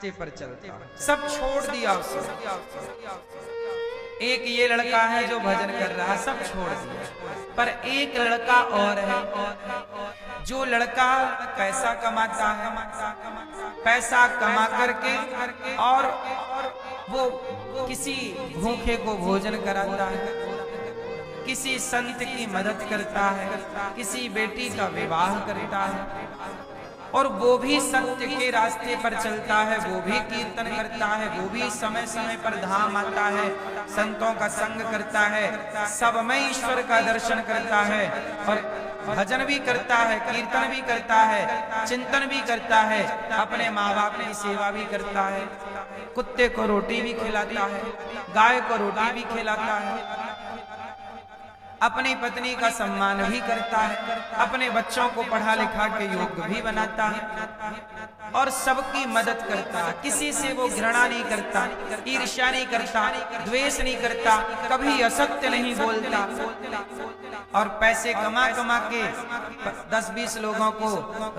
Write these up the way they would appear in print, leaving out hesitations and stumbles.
पर चलता, सब छोड़ दिया उसने। एक ये लड़का है जो भजन कर रहा है, सब छोड़ दिया। पर एक लड़का और है, जो लड़का पैसा कमाता है, पैसा कमा करके और वो किसी भूखे को भोजन कराता है, किसी संत की मदद करता है, किसी बेटी का विवाह करता है, और वो भी सत्य के रास्ते पर चलता है, वो भी कीर्तन करता है, वो भी समय समय पर धाम आता है, संतों का संग करता है, सब में ईश्वर का दर्शन करता है, और भजन भी करता है, कीर्तन भी करता है, चिंतन भी करता है, अपने माँ बाप की सेवा भी करता है, कुत्ते को रोटी भी खिलाता है, गाय को रोटी भी खिलाता है, अपनी पत्नी का सम्मान भी करता है, अपने बच्चों को पढ़ा लिखा के योग्य भी बनाता है, और सबकी मदद करता है। किसी से वो घृणा नहीं करता, ईर्ष्या नहीं करता, द्वेष नहीं करता, कभी असत्य नहीं बोलता, और पैसे कमा कमा के 10-20 लोगों को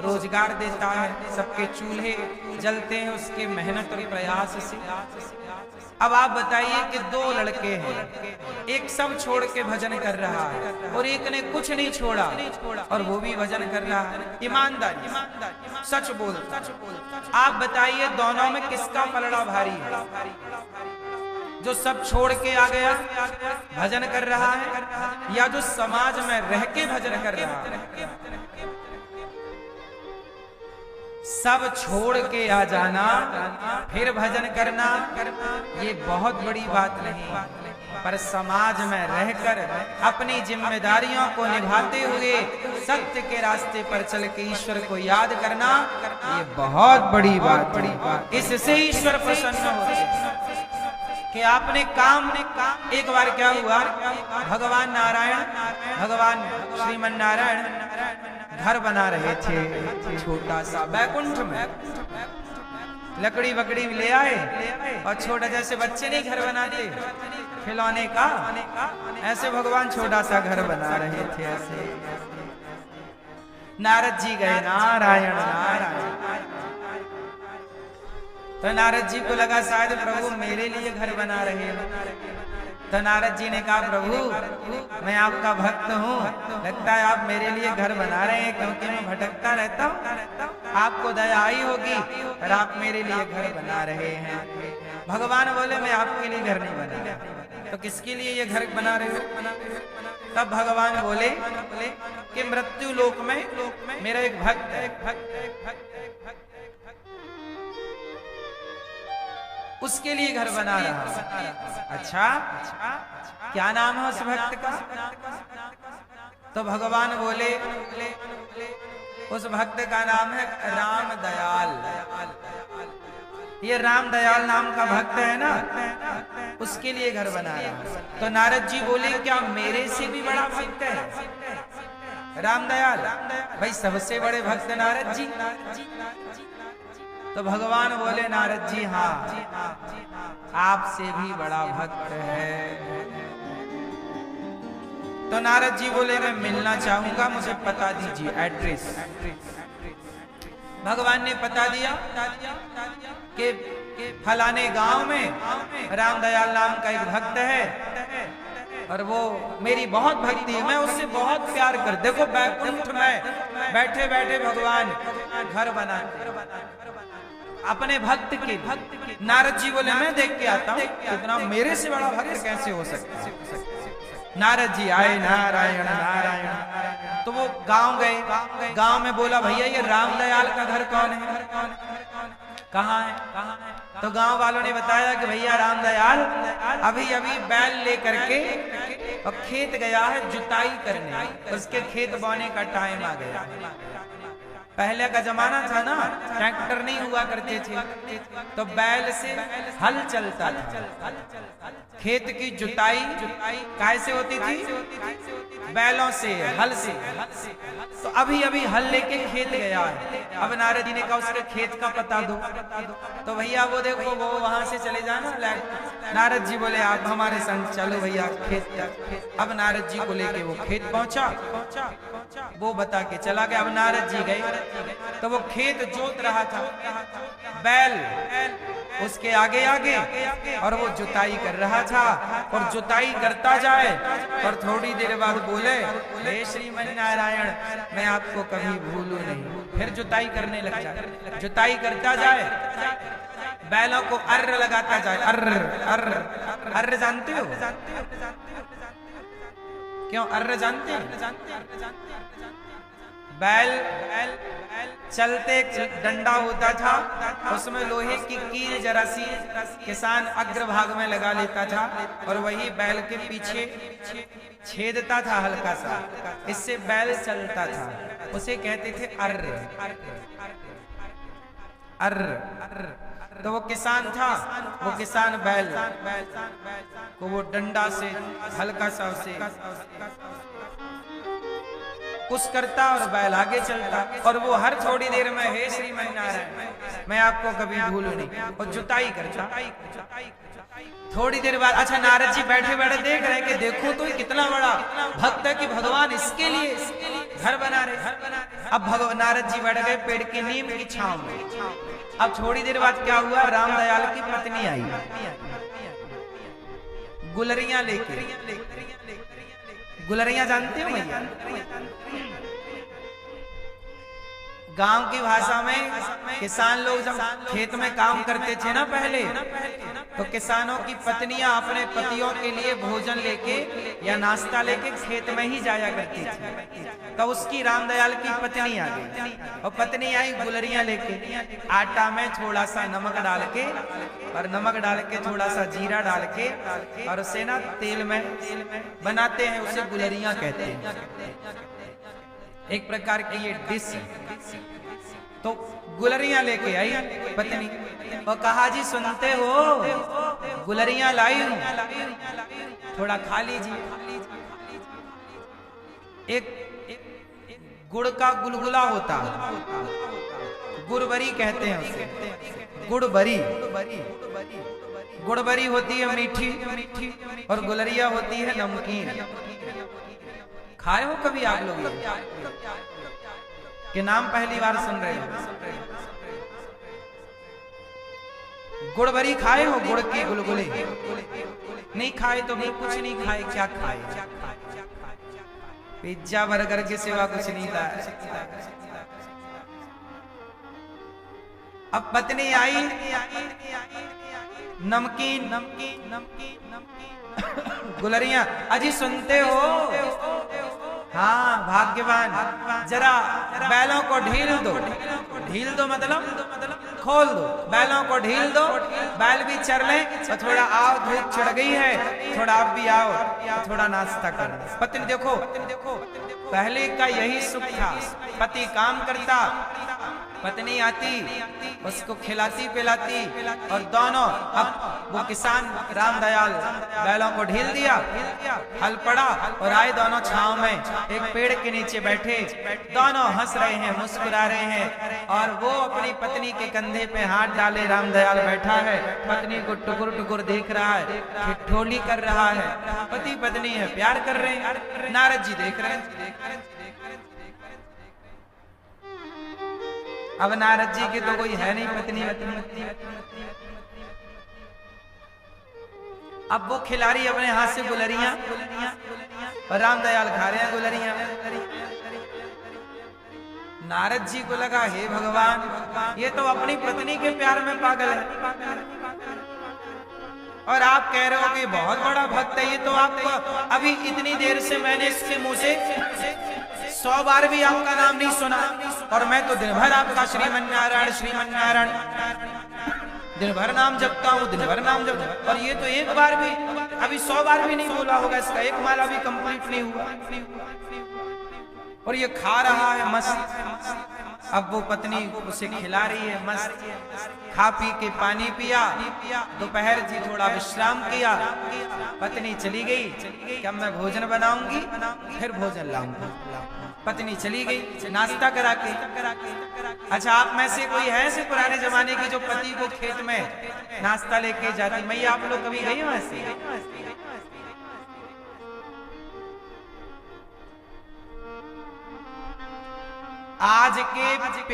रोजगार देता है, सबके चूल्हे जलते हैं उसके मेहनत और प्रयास से। अब आप बताइए कि दो लड़के हैं, एक सब छोड़ के भजन कर रहा है और एक ने कुछ नहीं छोड़ा और वो भी भजन कर रहा है, ईमानदारी सच बोलता। आप बताइए दोनों में किसका पलड़ा भारी है? जो सब छोड़ के आ गया भजन कर रहा है, या जो समाज में रह के भजन कर रहा है? सब छोड़ के आ जाना फिर भजन करना ये बहुत बड़ी बात नहीं, पर समाज में रहकर अपनी जिम्मेदारियों को निभाते हुए सत्य के रास्ते पर चल के ईश्वर को याद करना ये बहुत बड़ी बात। इससे ईश्वर प्रसन्न होते हैं कि आपने काम एक बार क्या हुआ, भगवान नारायण, भगवान श्रीमन नारायण घर बना रहे थे छोटा सा बैकुंठ में, लकड़ी वकड़ी ले आए और छोटा, जैसे बच्चे नहीं घर बनाते खिलौने का, ऐसे भगवान छोटा सा घर बना रहे थे। ऐसे नारद जी गए, नारायण नारायण, तो नारद जी को लगा शायद प्रभु मेरे लिए घर बना रहे हैं। तो नारद जी ने कहा प्रभु मैं आपका भक्त हूँ, लगता है आप मेरे लिए घर बना रहे हैं क्योंकि मैं भटकता रहता हूँ, आपको दया आई होगी और आप मेरे लिए घर बना रहे हैं। भगवान बोले मैं आपके लिए घर नहीं बना रहा, तो किसके लिए ये घर बना रहे हो? तब भगवान बोले कि मृत्यु लोक में मेरा एक भक्त है, उसके लिए घर बना रहा। अच्छा क्या नाम है उस भक्त का? तो भगवान बोले उस भक्त का नाम है राम दयाल। ये राम दयाल नाम का भक्त है ना, उसके लिए घर बना रहा। तो नारद जी बोले क्या मेरे से भी बड़ा भक्त है राम दयाल? भाई सबसे बड़े भक्त नारद जी। तो भगवान बोले नारद जी हाँ आपसे भी बड़ा भक्त है। तो नारद जी बोले मैं मिलना चाहूंगा, मुझे पता दीजिए एड्रेस। भगवान ने पता दिया कि फलाने गांव में रामदयाल नाम का एक भक्त है और वो मेरी बहुत भक्ति है, मैं उससे बहुत प्यार कर। देखो बैकुंठ में बैठे बैठे भगवान घर बनाते अपने भक्त के। नारद जी बोले मैं देख के आता हूँ इतना मेरे से बड़ा भक्त कैसे हो सकता है। नारद जी आए, नारायण नारायण। तो वो गांव गए, गांव में बोला भैया ये रामदयाल का घर कौन है, कहाँ है? तो गांव वालों ने बताया कि भैया रामदयाल अभी अभी बैल लेकर के और खेत गया है जुताई करने, उसके खेत बोने का टाइम आ गया। पहले का जमाना था ना, ट्रैक्टर नहीं हुआ करते थे, तो बैल से हल चलता था। खेत की जुताई कैसे होती थी? बैलों से, हल से। तो अभी अभी हल लेके खेत गया है। अब नारद जी ने कहा उसके खेत का पता दो। तो भैया वो देखो वो वहां से चले जाना नारद जी बोले आप हमारे संग चलो भैया खेत तक। अब नारद जी को लेके वो खेत पहुंचा, वो बता के चला गया। अब नारद जी गए तो वो खेत जोत रहा था, बैल उसके आगे आगे, और वो जुताई कर रहा था। और जुताई करता जाए और थोड़ी देर बाद बोले हे श्रीमन नारायण मैं आपको कभी भूलूं नहीं। फिर जुताई करने लग जाए, जुताई करता जाए, बैलों को अर्र लगाता जाए। अर्र अर्र अर्र जानते हो क्यों? अर्र जानते हैं? बैल चलते डंडा होता था, उसमें लोहे की कील जरा सी किसान अग्रभाग में लगा लेता था और वही बैल के पीछे छेदता था हल्का सा, इससे बैल चलता था। उसे कहते थे अर्र अर्र। तो वो किसान था, वो किसान बैल को वो डंडा से हल्का सा उसे पुश करता और बैल आगे चलता। और वो हर थोड़ी देर में हे श्रीमन नारायण मैं आपको कभी भूलूं नहीं, और जुताई करता। थोड़ी देर बाद अच्छा नारद जी बैठे बैठे देख रहे हैं कि देखो तो कितना बड़ा भक्त है कि भगवान इसके लिए घर बना रहे। अब नारद जी बैठ गए पेड़ की नीम की छांव में। अब थोड़ी देर बाद क्या हुआ, राम दयाल की पत्नी आई गुलरियां लेके। गुलरियां जानते हो भैया? गांव की भाषा में किसान लोग जब खेत में काम करते थे ना पहले, तो किसानों की पत्नियां अपने पतियों के लिए भोजन लेके या नाश्ता लेके खेत में ही जाया करती थी। तो उसकी रामदयाल की पत्नी आ गई, और पत्नी आई गुलरियां लेके, आटा में थोड़ा सा नमक डाल के, और नमक डाल के थोड़ा सा जीरा डाल के, और उसे ना तेल में बनाते हैं, उसे गुलरियां कहते हैं। एक प्रकार की ये डिश है। तो गुलरियां लेके आई पत्नी और कहा जी सुनते हो गुलरियां लाई हूं, थोड़ा खा लीजिए। एक गुड़ का गुलगुला होता, गुड़बरी कहते हैं उसे, गुड़बरी। गुड़बरी होती है मीठी और गुलरिया होती है नमकीन। खाए हो कभी आप लोग के नाम पहली बार सुन रहे हो? गुड़बरी खाए हो? गुड़ के गुलगुले नहीं खाए तो भी कुछ नहीं खाए। क्या खाए? पिज्जा बर्गर के सिवा कुछ नहीं था। अब पत्नी आई, नमकीन गुलरियां। अजी सुनते हो? हाँ भाग्यवान, जरा बैलों को ढील दो। ढील दो मतलब खोल दो, बैलों को ढील दो, बैल भी चर ले। तो थोड़ा आओ, धूप चढ़ गई है, थोड़ा आप भी आओ, थोड़ा नाश्ता कर। पत्नी देखो, पहले का यही सुख था, पति काम करता, पत्नी आती, उसको खिलाती पिलाती, और दोनों अब वो किसान रामदयाल बैलों को ढील दिया, हल पड़ा और आए दोनों छांव में एक पेड़ के नीचे बैठे। दोनों हंस रहे हैं, मुस्कुरा रहे हैं, और वो अपनी पत्नी के कंधे पे हाथ डाले रामदयाल बैठा है, पत्नी को टुकुर टुकुर देख रहा है, ठिठोली कर रहा है। पति पत्नी है, प्यार कर रहे हैं। नारद जी देख रहे हैं। अब नारद जी के तो कोई है नहीं पत्नी। अब वो खिला रही अपने हाथ से गुलरियां, और रामदयाल खा रहे हैं गुलरियां। नारद जी को लगा हे भगवान, ये तो अपनी पत्नी के प्यार में पागल है, और आप कह रहे हो कि बहुत बड़ा भक्त है। ये तो आपको अभी इतनी देर से मैंने इसके मुंह से 100 बार भी आपका नाम नहीं सुना, और मैं तो दिन भर आपका श्रीमन नारायण दिन भर नाम जपता हूँ, दिन भर नाम जपता, और ये तो एक बार भी अभी 100 बार भी नहीं बोला होगा, इसका एक माला भी कंप्लीट नहीं हुआ, और ये खा रहा है मस्त। अब वो पत्नी उसे खिला रही है मस्त, खा पी के पानी पिया, दोपहर जी थोड़ा विश्राम किया, पत्नी चली गई कि अब मैं भोजन बनाऊंगी, फिर भोजन लाऊंगी। पत्नी चली गई नाश्ता करा के। अच्छा, आप में से कोई है ऐसे पुराने जमाने की जो पति को खेत में नाश्ता लेके जाती? मैया आप लोग कभी गई हो ऐसे?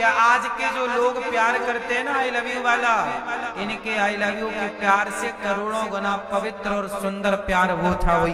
आज के जो लोग प्यार करते हैं ना, आई लव यू वाला, इनके आई लव यू के प्यार से करोड़ों गुना पवित्र और सुंदर प्यार वो था, वही